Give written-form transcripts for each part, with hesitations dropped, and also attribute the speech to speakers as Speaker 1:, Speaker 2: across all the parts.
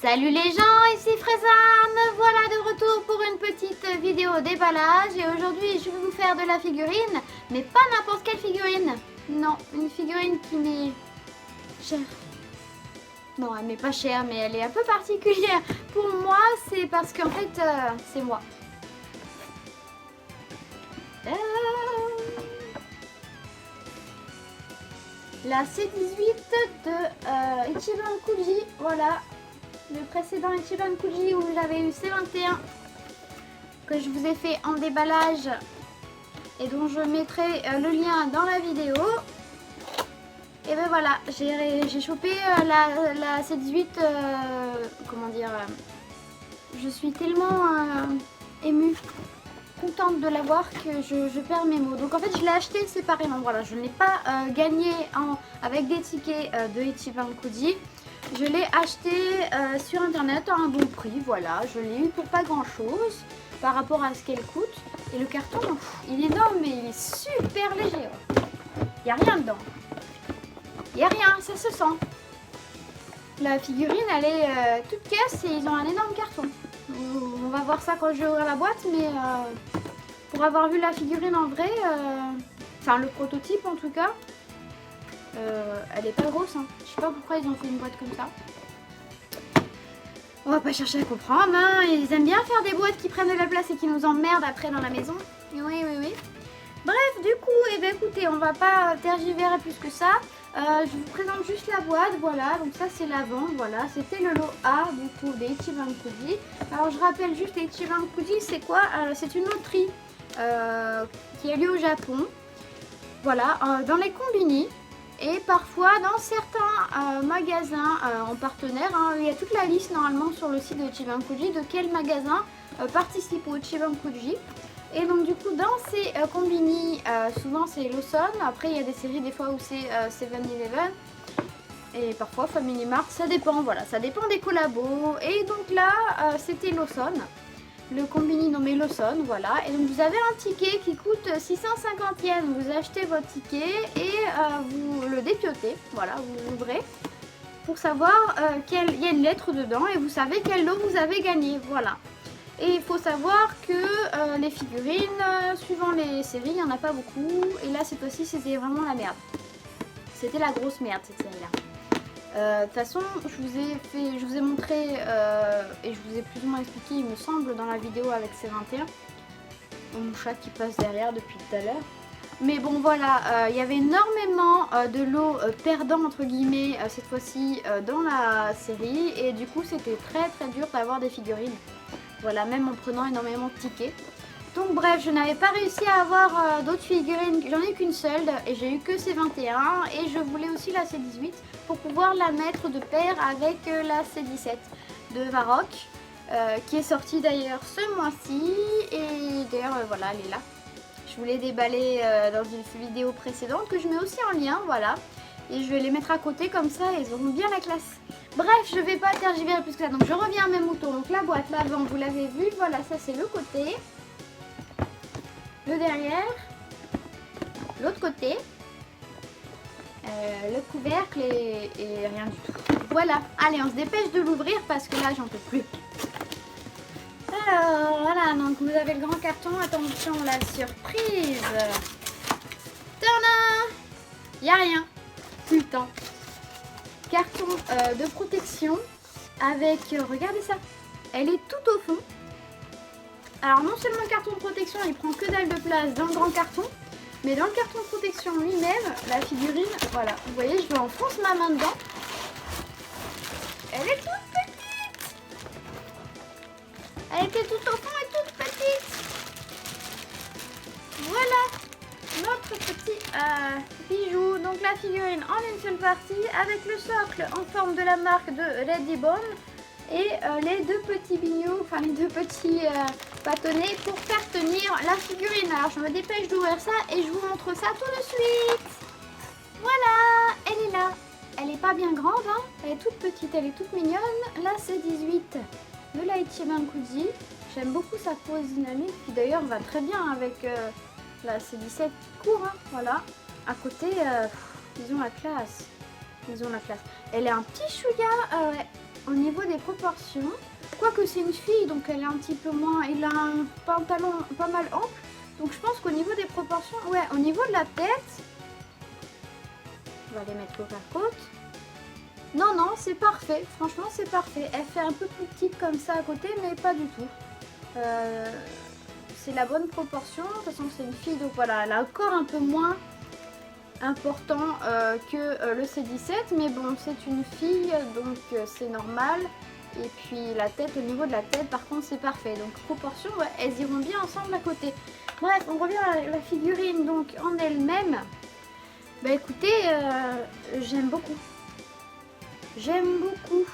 Speaker 1: Salut les gens, ici Fraisa, me voilà de retour pour une petite vidéo déballage et aujourd'hui je vais vous faire de la figurine, mais pas n'importe quelle figurine. Non, une figurine qui m'est chère. Non, elle m'est pas chère, mais elle est un peu particulière. Pour moi, c'est parce qu'en fait, c'est moi. La C18 de Ichiban Kuji, voilà. Le précédent Ichiban Kuji où j'avais eu C21 que je vous ai fait en déballage et dont je mettrai le lien dans la vidéo. Et ben voilà, j'ai chopé la C18, comment dire, je suis tellement émue, contente de l'avoir que je perds mes mots. Donc en fait je l'ai acheté séparément, voilà, je ne l'ai pas gagné avec des tickets de Ichiban Kuji. Je l'ai acheté sur internet à un bon prix, voilà, je l'ai eu pour pas grand chose par rapport à ce qu'elle coûte. Et le carton, il est énorme mais il est super léger. Il n'y a rien dedans. Il n'y a rien, ça se sent. La figurine, elle est toute caisse et ils ont un énorme carton. On va voir ça quand je vais ouvrir la boîte, mais pour avoir vu la figurine en vrai, enfin le prototype en tout cas, elle est pas grosse. Hein. Je sais pas pourquoi ils ont fait une boîte comme ça. On va pas chercher à comprendre. Hein. Ils aiment bien faire des boîtes qui prennent de la place et qui nous emmerdent après dans la maison. Oui. Bref, du coup, eh bien, écoutez, on va pas tergiverser plus que ça. Je vous présente juste la boîte, voilà, donc ça c'est l'avant, voilà, c'était le lot A du coup des Ichiban Kuji. Alors je rappelle juste, les Ichiban Kuji c'est quoi? C'est une loterie qui a lieu au Japon, voilà, dans les combini et parfois dans certains magasins en partenaire, hein, il y a toute la liste normalement sur le site de Ichiban Kuji de quel magasin participe au Ichiban Kuji. Et donc du coup dans ces combini, souvent c'est Lawson, après il y a des séries des fois où c'est 7-Eleven et parfois Family Mart, ça dépend, voilà, ça dépend des collabos. Et donc là c'était Lawson, le combini nommé Lawson, voilà. Et donc vous avez un ticket qui coûte 650 yens, vous achetez votre ticket et vous le dépiotez, voilà, vous l'ouvrez pour savoir il y a une lettre dedans et vous savez quel lot vous avez gagné, voilà. Et il faut savoir que les figurines, suivant les séries, il n'y en a pas beaucoup. Et là, cette fois-ci, c'était vraiment la merde. C'était la grosse merde, cette série-là. De toute façon, je vous ai montré et je vous ai plus ou moins expliqué, il me semble, dans la vidéo avec C21. Mon chat qui passe derrière depuis tout à l'heure. Mais bon, voilà, il y avait énormément de lots perdants, entre guillemets, cette fois-ci, dans la série. Et du coup, c'était très dur d'avoir des figurines. Voilà, même en prenant énormément de tickets. Donc bref, je n'avais pas réussi à avoir d'autres figurines. J'en ai eu qu'une seule et j'ai eu que C21. Et je voulais aussi la C18 pour pouvoir la mettre de pair avec la C17 de Varrock. Qui est sortie d'ailleurs ce mois-ci. Et d'ailleurs, voilà, elle est là. Je voulais déballer dans une vidéo précédente que je mets aussi en lien, voilà. Et je vais les mettre à côté comme ça, ils auront bien la classe. Bref, je vais pas tergiverser plus que ça. Donc je reviens à mes moutons. Donc la boîte, l'avant, vous l'avez vu. Voilà, ça c'est le côté. Le derrière. L'autre côté. Le couvercle et rien du tout. Voilà. Allez, on se dépêche de l'ouvrir parce que là, j'en peux plus. Alors, voilà. Donc vous avez le grand carton. Attention, la surprise. Tadam! Y a rien. Putain. Carton de protection avec, regardez ça, elle est tout au fond. Alors non seulement le carton de protection il prend que dalle de place dans le grand carton, mais dans le carton de protection lui-même, la figurine, voilà, vous voyez, je vais enfoncer ma main dedans. Elle est toute petite. Elle était tout au fond et toute petite. Voilà notre petit bijou. Donc la figurine en une seule partie avec le socle en forme de la marque de Reddybone et les deux petits bignoux, enfin les deux petits bâtonnets pour faire tenir la figurine. Alors je me dépêche d'ouvrir ça et je vous montre ça tout de suite. Voilà, elle est là. Elle est pas bien grande, hein. Elle est toute petite, elle est toute mignonne. Là c'est 18 de la Ichiban Kuji. J'aime beaucoup sa pose dynamique qui d'ailleurs va très bien avec la C17 qui court, hein, voilà. À côté, ils ont la classe. Ils ont la classe. Elle est un petit chouïa au niveau des proportions, quoique c'est une fille, donc elle est un petit peu moins... Il a un pantalon pas mal ample. Donc je pense qu'au niveau des proportions, ouais, au niveau de la tête, on va les mettre côte à côte. Non, non, c'est parfait. Franchement, c'est parfait. Elle fait un peu plus petite comme ça à côté, mais pas du tout. C'est la bonne proportion. De toute façon, c'est une fille, donc voilà, elle a un corps un peu moins important que le C17. Mais bon, c'est une fille, donc c'est normal. Et puis la tête, au niveau de la tête, par contre, c'est parfait. Donc proportion, ouais, elles iront bien ensemble à côté. Bref, on revient à la figurine donc en elle-même. Bah écoutez, j'aime beaucoup. J'aime beaucoup.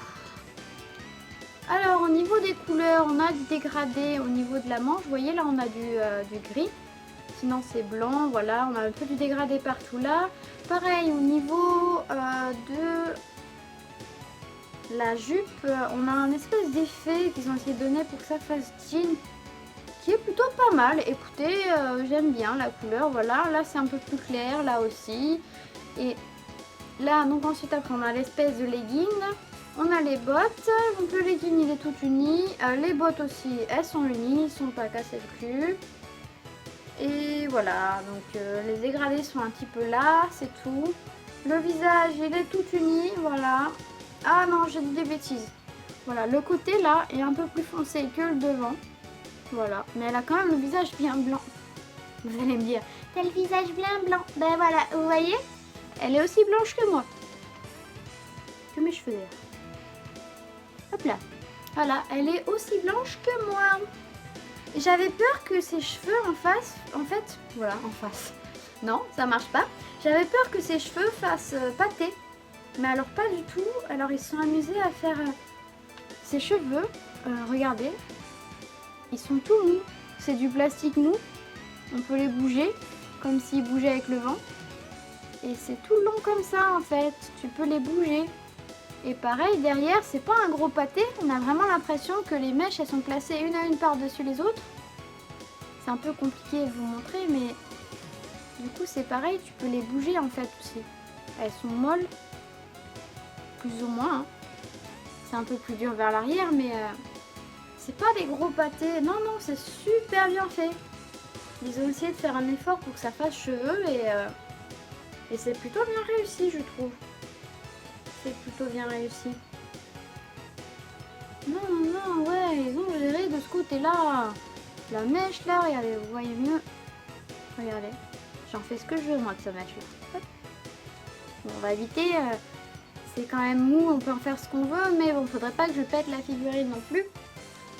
Speaker 1: Alors au niveau des couleurs, on a du dégradé au niveau de la manche. Vous voyez là, on a du gris. Sinon c'est blanc, voilà. On a un peu du dégradé partout là. Pareil au niveau de la jupe, on a un espèce d'effet qu'ils ont essayé de donner pour que ça fasse jean, qui est plutôt pas mal. Écoutez, j'aime bien la couleur, voilà. Là c'est un peu plus clair, là aussi. Et là, donc ensuite après on a l'espèce de legging. On a les bottes, donc le legging il est tout uni. Les bottes aussi, elles sont unies, ils sont pas cassés le cul. Et voilà, donc les dégradés sont un petit peu là, c'est tout. Le visage il est tout uni, voilà. Ah non, j'ai dit des bêtises. Voilà, le côté là est un peu plus foncé que le devant. Voilà, mais elle a quand même le visage bien blanc. Vous allez me dire, t'as le visage bien blanc. Ben voilà, vous voyez, elle est aussi blanche que moi. Que mes cheveux d'ailleurs. Hop là. Voilà, elle est aussi blanche que moi. J'avais peur que ses cheveux en face, en fait, voilà, en face. Non, ça marche pas. J'avais peur que ses cheveux fassent pâté. Mais alors pas du tout. Alors ils se sont amusés à faire ses cheveux. Regardez. Ils sont tout mous. C'est du plastique mou. On peut les bouger comme s'ils bougeaient avec le vent. Et c'est tout long comme ça en fait. Tu peux les bouger. Et pareil derrière, c'est pas un gros pâté. On a vraiment l'impression que les mèches elles sont placées une à une par-dessus les autres. C'est un peu compliqué de vous montrer, mais du coup c'est pareil. Tu peux les bouger en fait aussi. Elles sont molles. Plus ou moins. Hein. C'est un peu plus dur vers l'arrière, mais c'est pas des gros pâtés. Non, non, c'est super bien fait. Ils ont essayé de faire un effort pour que ça fasse cheveux et c'est plutôt bien réussi, je trouve. C'est plutôt bien réussi. Non, non, ouais, ils ont géré de ce côté-là. La mèche là, regardez, vous voyez mieux. Regardez, j'en fais ce que je veux moi de cette mèche-là. Bon, on va éviter. C'est quand même mou, on peut en faire ce qu'on veut, mais bon, faudrait pas que je pète la figurine non plus.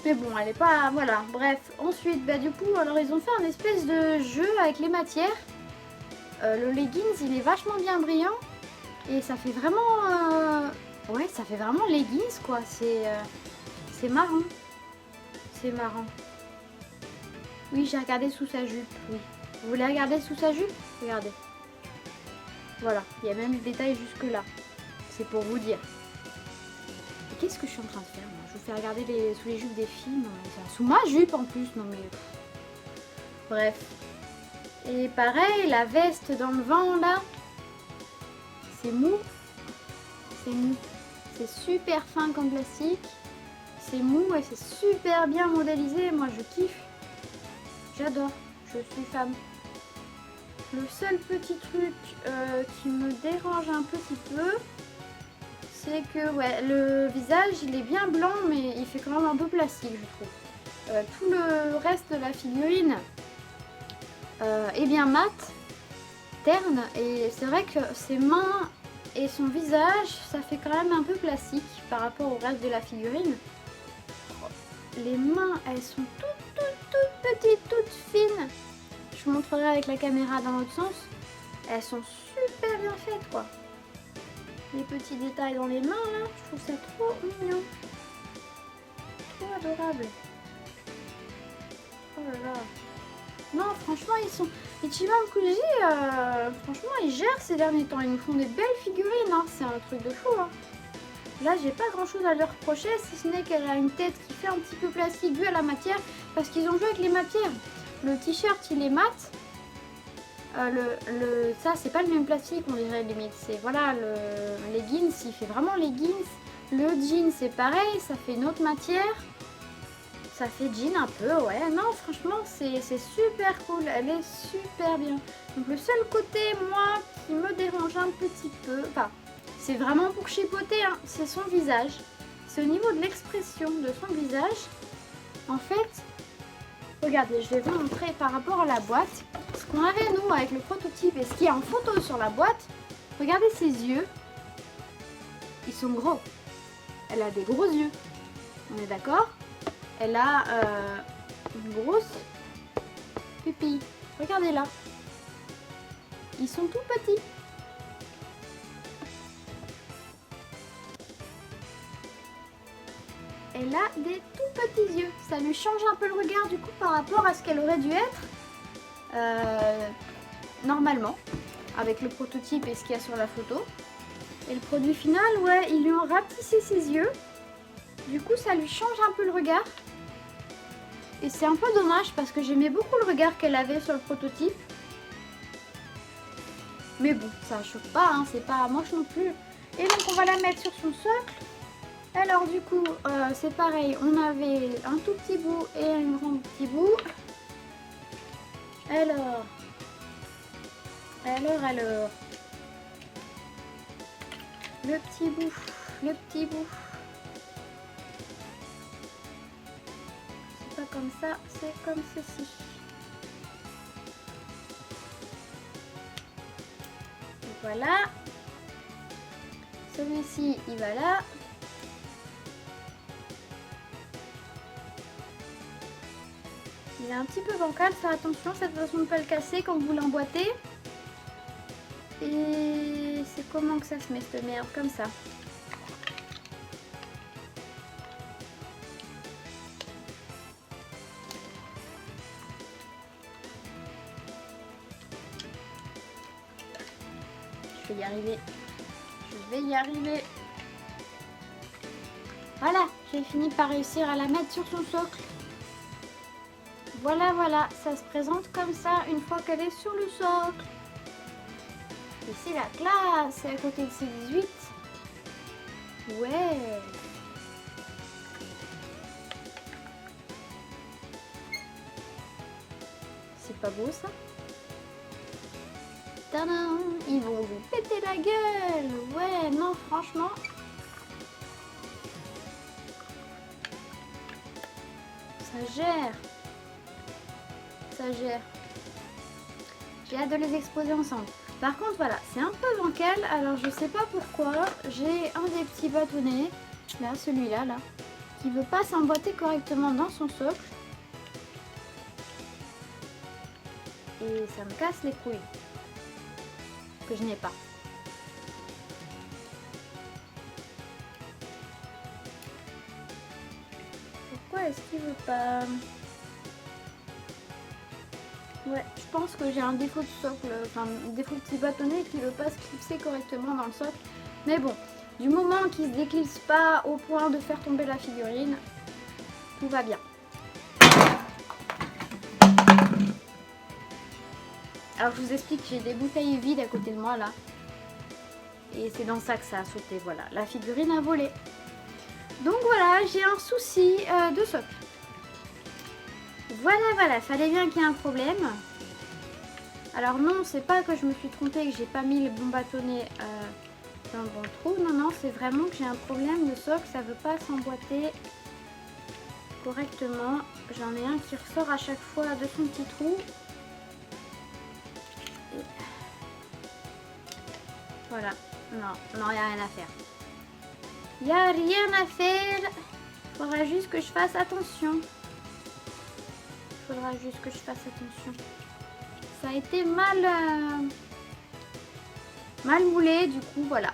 Speaker 1: Mais bon, elle est pas... Voilà, bref. Ensuite, bah du coup, alors ils ont fait un espèce de jeu avec les matières. Le leggings, il est vachement bien brillant. Et ça fait vraiment... Ouais, ça fait vraiment leggings, quoi. C'est marrant. C'est marrant. Oui, j'ai regardé sous sa jupe, oui. Vous voulez regarder sous sa jupe? Regardez. Voilà, il y a même des détails jusque là. C'est pour vous dire. Et qu'est-ce que je suis en train de faire moi? Je vous fais regarder sous les jupes des filles. Sous ma jupe en plus. Non mais... Bref. Et pareil, la veste dans le vent là. C'est mou. C'est mou. C'est super fin comme plastique. C'est mou et c'est super bien modélisé. Moi je kiffe. J'adore. Je suis fan. Le seul petit truc qui me dérange un petit peu, c'est que ouais, le visage il est bien blanc mais il fait quand même un peu plastique je trouve. Tout le reste de la figurine est bien mat, terne, et c'est vrai que ses mains et son visage ça fait quand même un peu plastique par rapport au reste de la figurine. Les mains elles sont toutes petites, toutes fines. Je vous montrerai avec la caméra dans l'autre sens. Elles sont super bien faites quoi. Les petits détails dans les mains là, je trouve ça trop mignon. Trop adorable. Oh là là. Non franchement ils sont... Ichiban Kuji, franchement ils gèrent ces derniers temps. Ils nous font des belles figurines, hein. C'est un truc de fou. Hein. Là j'ai pas grand chose à leur reprocher, si ce n'est qu'elle a une tête qui fait un petit peu plastique vu à la matière. Parce qu'ils ont joué avec les matières. Le t-shirt il est mat. Ça c'est pas le même plastique on dirait limite. C'est voilà le leggings, il fait vraiment leggings. Le jean, c'est pareil, ça fait une autre matière. Ça fait jean un peu, ouais. Non, franchement, c'est super cool. Elle est super bien. Donc le seul côté, moi, qui me dérange un petit peu, enfin, c'est vraiment pour chipoter, hein, c'est son visage. C'est au niveau de l'expression de son visage. En fait, regardez, je vais vous montrer par rapport à la boîte. Ce qu'on avait, nous, avec le prototype et ce qu'il y a en photo sur la boîte. Regardez ses yeux. Ils sont gros. Elle a des gros yeux. On est d'accord? Elle a une grosse pupille. Regardez là. Ils sont tout petits. Elle a des tout petits yeux. Ça lui change un peu le regard du coup par rapport à ce qu'elle aurait dû être normalement. Avec le prototype et ce qu'il y a sur la photo. Et le produit final, ouais, ils lui ont rapetissé ses yeux. Du coup, ça lui change un peu le regard. Et c'est un peu dommage parce que j'aimais beaucoup le regard qu'elle avait sur le prototype. Mais bon, ça choque pas, hein, c'est pas moche non plus. Et donc, on va la mettre sur son socle. Alors, du coup, c'est pareil. On avait un tout petit bout et un grand petit bout. Alors. Le petit bout, le petit bout. C'est pas comme ça, c'est comme ceci. Et voilà. Celui-ci, il va là. Il est un petit peu bancal, faire attention, cette façon de ne pas le casser quand vous l'emboîtez. Et c'est comment que ça se met cette merde, comme ça. Je vais y arriver. Je vais y arriver. Voilà, j'ai fini par réussir à la mettre sur son socle. Voilà, voilà, ça se présente comme ça une fois qu'elle est sur le socle. Et c'est la classe, c'est à côté de ces 18. Ouais. C'est pas beau ça? Tadam! Ils vont vous péter la gueule. Ouais, non, franchement. Ça gère. Ça gère. J'ai hâte de les exposer ensemble. Par contre, voilà, c'est un peu bancal. Alors, je sais pas pourquoi. J'ai un des petits bâtonnets, là, celui-là, là, qui veut pas s'emboîter correctement dans son socle. Et ça me casse les couilles. Que je n'ai pas. Pourquoi est-ce qu'il veut pas? Ouais, je pense que j'ai un défaut de socle, enfin un défaut de petit bâtonnet qui ne veut pas se clipser correctement dans le socle. Mais bon, du moment qu'il ne se déclipse pas au point de faire tomber la figurine, tout va bien. Alors je vous explique, j'ai des bouteilles vides à côté de moi là. Et c'est dans ça que ça a sauté, voilà. La figurine a volé. Donc voilà, j'ai un souci de socle. Voilà, voilà, fallait bien qu'il y ait un problème. Alors non, c'est pas que je me suis trompée, que j'ai pas mis les bons bâtonnets dans le bon trou. Non, non, c'est vraiment que j'ai un problème de socle, ça veut pas s'emboîter correctement. J'en ai un qui ressort à chaque fois de son petit trou. Et... voilà, non, non, il n'y a rien à faire. Il n'y a rien à faire. Il faudra juste que je fasse attention. Faudra juste que je fasse attention. Ça a été mal moulé, du coup, voilà.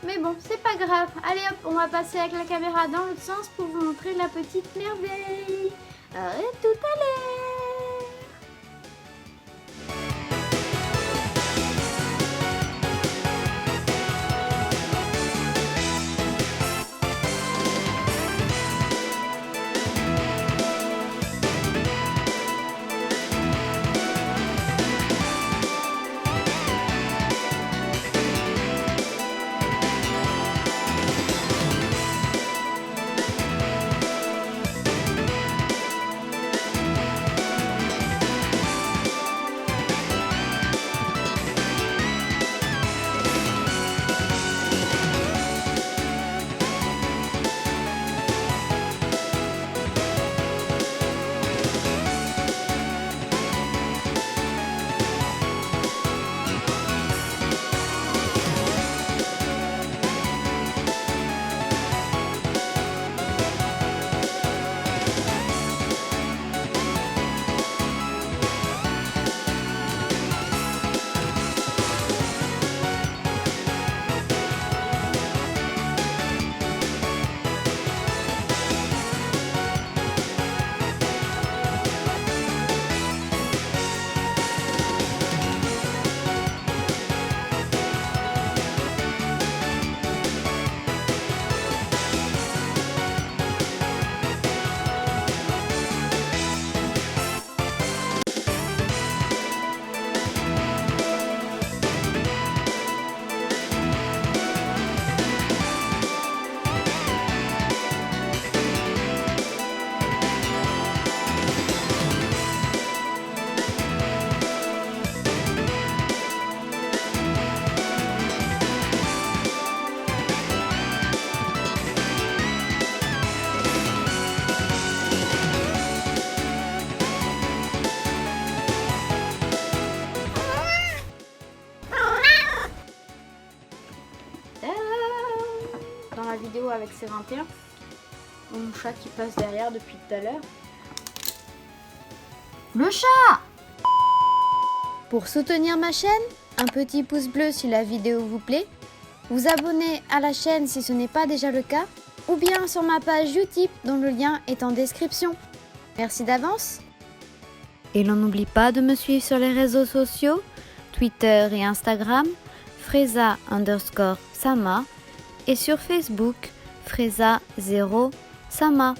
Speaker 1: Mais bon, c'est pas grave. Allez hop, on va passer avec la caméra dans l'autre sens pour vous montrer la petite merveille. À tout à l'heure. avec ses 21. Mon chat qui passe derrière depuis tout à l'heure. Le chat! Pour soutenir ma chaîne, un petit pouce bleu si la vidéo vous plaît, vous abonner à la chaîne si ce n'est pas déjà le cas, ou bien sur ma page Utip dont le lien est en description. Merci d'avance. Et l'on n'oublie pas de me suivre sur les réseaux sociaux, Twitter et Instagram, Freza_Sama, et sur Facebook, Freza0Sama.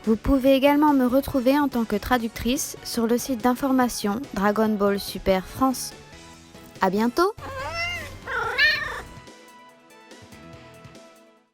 Speaker 1: Vous pouvez également me retrouver en tant que traductrice sur le site d'information Dragon Ball Super France. À bientôt!